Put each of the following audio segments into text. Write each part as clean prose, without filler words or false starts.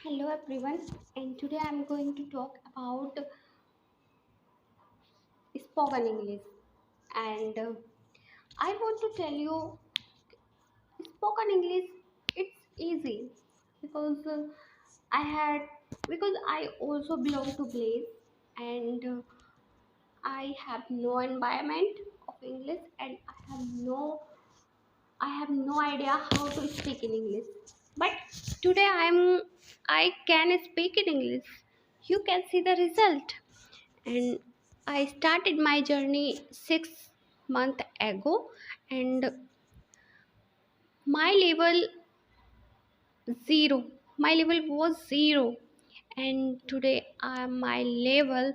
Hello everyone, and today I'm going to talk about spoken English. And I want to tell you, spoken English it's easy because I had because I also belong to place and I have no environment of English and I have no idea how to speak in English. But today I can speak in English. You can see the result. And I started my journey 6 months ago, and my level zero. My level was zero, and today my level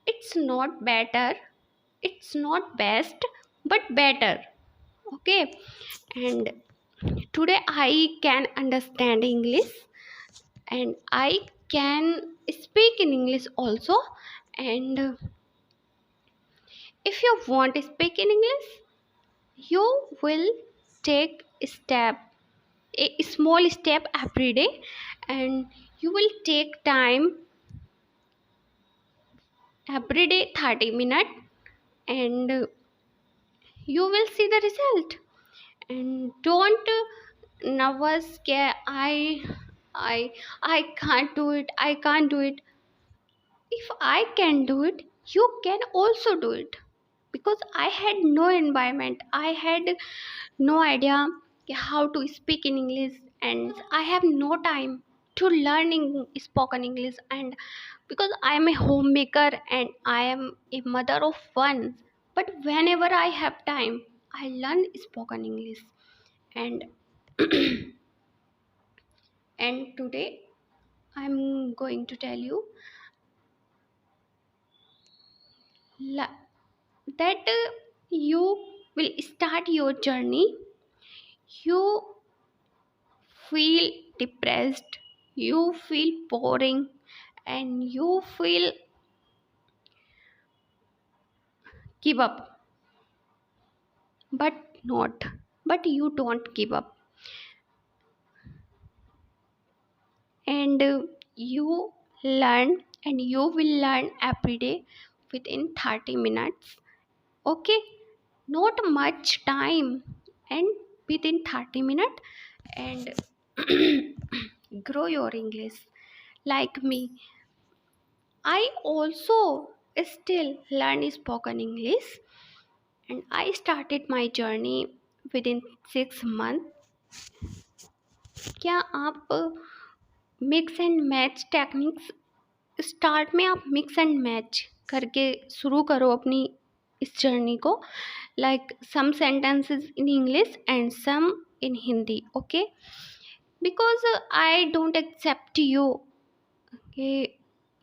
it's not better, it's not best, but better. Okay, and today I can understand English and I can speak in English also. And if you want to speak in English, you will take a step, a small step every day, and you will take time every day 30 minutes, and you will see the result. And don't nervous scare I I can't do it, I can't do it. If I can do it, you can also do it. Because I had no environment, I had no idea how to speak in English, and I have no time to learning spoken English. And because I am a homemaker and I am a mother of one, but whenever I have time, I learn spoken English. And and today I'm going to tell you la- that you will start your journey. You feel depressed, you feel boring, and you feel give up, but not, but you don't give up. And you learn, and you will learn every day within 30 minutes. Okay, not much time, and within 30 minutes. And grow your English like me. I also still learn spoken English, and I started my journey within 6 months. क्या आप mix and match techniques start में आप mix and match करके शुरू करो अपनी इस journey को. Like some sentences in English and some in Hindi. Okay, because I don't accept you okay,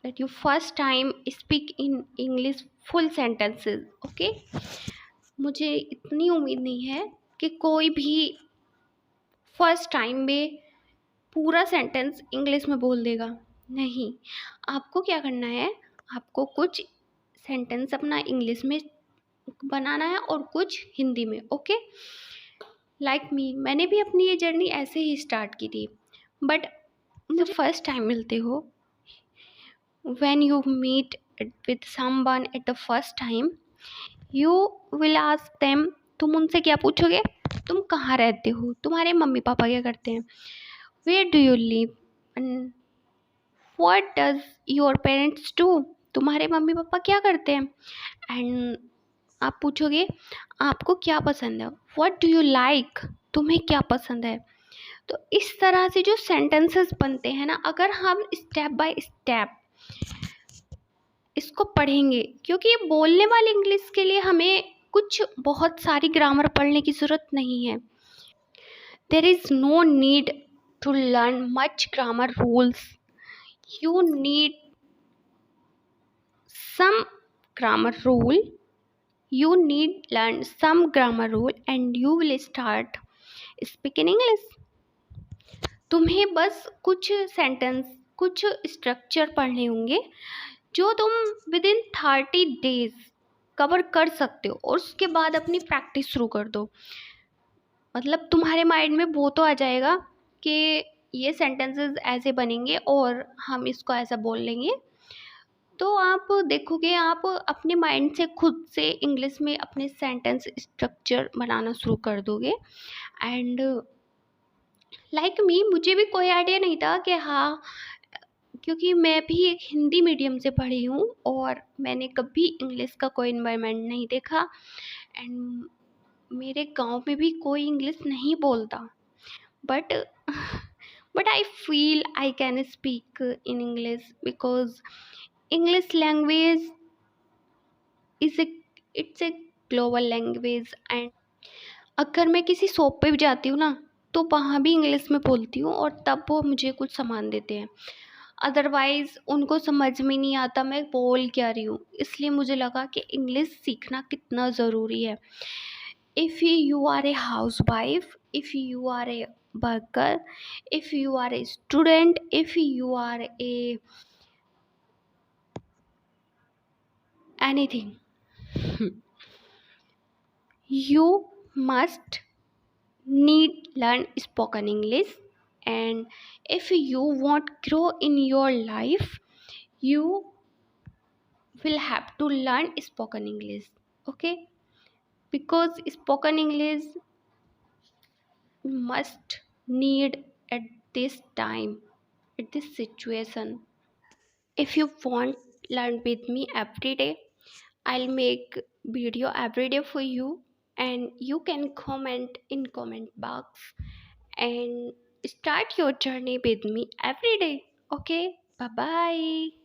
that you first time speak in English full sentences. Okay, मुझे इतनी उम्मीद नहीं है कि कोई भी फर्स्ट टाइम में पूरा सेंटेंस इंग्लिश में बोल देगा. नहीं, आपको क्या करना है, आपको कुछ सेंटेंस अपना इंग्लिश में बनाना है और कुछ हिंदी में. ओके, लाइक मी, मैंने भी अपनी ये जर्नी ऐसे ही स्टार्ट की थी. बट जब फर्स्ट टाइम मिलते हो, when you meet with someone at the first time, you will ask them. तुम उनसे क्या पूछोगे, तुम कहाँ रहते हो, तुम्हारे मम्मी पापा क्या करते हैं, where do you live, and what does your parents do, तुम्हारे मम्मी पापा क्या करते हैं. एंड आप पूछोगे आपको क्या पसंद है, what do you like, तुम्हें क्या पसंद है. तो इस तरह से जो सेंटेंसेस बनते हैं ना, अगर हम स्टेप बाय स्टेप इसको पढ़ेंगे, क्योंकि ये बोलने वाले इंग्लिश के लिए हमें कुछ बहुत सारी ग्रामर पढ़ने की ज़रूरत नहीं है. There is no need to learn much grammar rules. You need some grammar rule, you need learn some grammar rule and you will start speaking English. तुम्हें बस कुछ सेंटेंस, कुछ स्ट्रक्चर पढ़ने होंगे जो तुम विद इन 30 डेज कवर कर सकते हो, और उसके बाद अपनी प्रैक्टिस शुरू कर दो. मतलब तुम्हारे माइंड में वो तो आ जाएगा कि ये सेंटेंसेस ऐसे बनेंगे और हम इसको ऐसा बोल लेंगे। तो आप देखोगे, आप अपने माइंड से खुद से इंग्लिश में अपने सेंटेंस स्ट्रक्चर बनाना शुरू कर दोगे। एंड लाइक मी, मुझे भी कोई आइडिया नहीं था कि हाँ, क्योंकि मैं भी एक हिंदी मीडियम से पढ़ी हूँ और मैंने कभी इंग्लिश का कोई इन्वायरमेंट नहीं देखा। एंड मेरे गांव में भी कोई इंग्लिश नहीं बोलता, but but I feel I can speak in English because English language is a it's a global language। and अगर मैं किसी शॉप पे भी जाती हूँ ना, तो वहाँ भी इंग्लिश में बोलती हूँ और तब वो मुझे कुछ सामान देते हैं। अदरवाइज़ उनको समझ में नहीं आता मैं बोल क्या रही हूँ, इसलिए मुझे लगा कि इंग्लिश सीखना कितना ज़रूरी है। If you are a housewife, if you are a worker, if you are a student, if you are a anything, you must need learn spoken English। And if you want grow in your life, you will have to learn spoken English, okay? Because spoken English must need at this time, at this situation. If you want learn with me every day, I'll make video every day for you, and you can comment in comment box and start your journey with me every day. Okay? Bye bye.